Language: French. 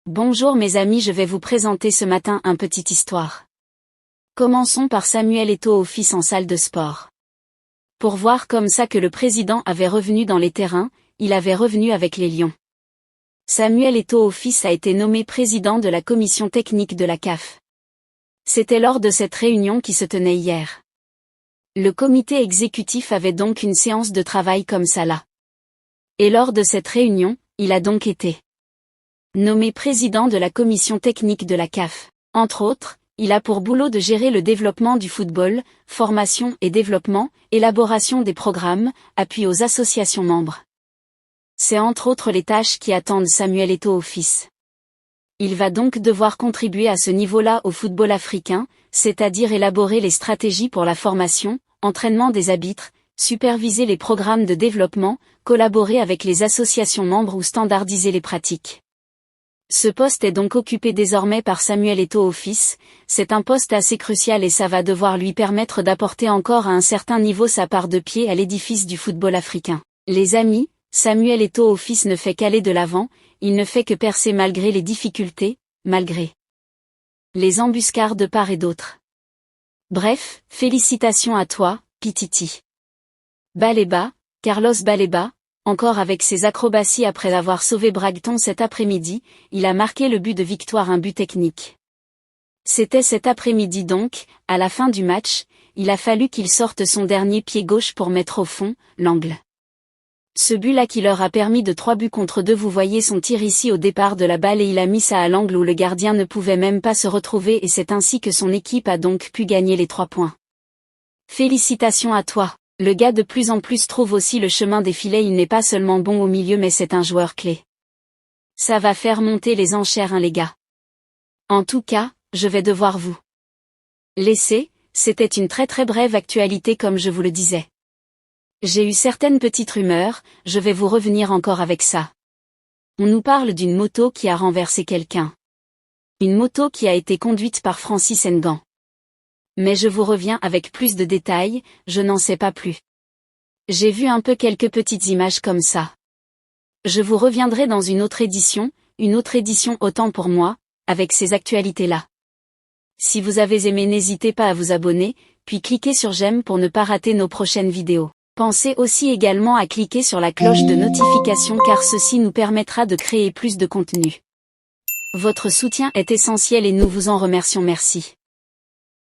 Bonjour mes amis, je vais vous présenter ce matin une petite histoire. Commençons par Samuel Eto'o fils en salle de sport. Pour voir comme ça que le président avait revenu dans les terrains, il avait revenu avec les lions. Samuel Eto'o fils a été nommé président de la commission technique de la CAF. C'était lors de cette réunion qui se tenait hier. Le comité exécutif avait donc une séance de travail comme ça là. Et lors de cette réunion, il a donc été nommé président de la commission technique de la CAF. Entre autres, il a pour boulot de gérer le développement du football, formation et développement, élaboration des programmes, appui aux associations membres. C'est entre autres les tâches qui attendent Samuel Eto'o fils. Il va donc devoir contribuer à ce niveau-là au football africain, c'est-à-dire élaborer les stratégies pour la formation, entraînement des arbitres, superviser les programmes de développement, collaborer avec les associations membres ou standardiser les pratiques. Ce poste est donc occupé désormais par Samuel Eto'o fils, c'est un poste assez crucial et ça va devoir lui permettre d'apporter encore à un certain niveau sa part de pied à l'édifice du football africain. Les amis, Samuel Eto'o fils ne fait qu'aller de l'avant, il ne fait que percer malgré les difficultés, malgré les embuscades de part et d'autre. Bref, félicitations à toi, Pititi. Baleba, Carlos Baleba, encore avec ses acrobaties après avoir sauvé Bragton cet après-midi, il a marqué le but de victoire, un but technique. C'était cet après-midi donc, à la fin du match, il a fallu qu'il sorte son dernier pied gauche pour mettre au fond, l'angle. Ce but-là qui leur a permis de 3 buts contre 2, vous voyez son tir ici au départ de la balle et il a mis ça à l'angle où le gardien ne pouvait même pas se retrouver et c'est ainsi que son équipe a donc pu gagner les 3 points. Félicitations à toi. Le gars de plus en plus trouve aussi le chemin des filets, il n'est pas seulement bon au milieu mais c'est un joueur clé. Ça va faire monter les enchères les gars. En tout cas, je vais devoir vous laisser, c'était une très brève actualité comme je vous le disais. J'ai eu certaines petites rumeurs, je vais vous revenir encore avec ça. On nous parle d'une moto qui a renversé quelqu'un. Une moto qui a été conduite par Francis Ngan. Mais je vous reviens avec plus de détails, je n'en sais pas plus. J'ai vu un peu quelques petites images comme ça. Je vous reviendrai dans une autre édition autant pour moi, avec ces actualités-là. Si vous avez aimé, n'hésitez pas à vous abonner, puis cliquez sur j'aime pour ne pas rater nos prochaines vidéos. Pensez aussi également à cliquer sur la cloche de notification car ceci nous permettra de créer plus de contenu. Votre soutien est essentiel et nous vous en remercions, merci.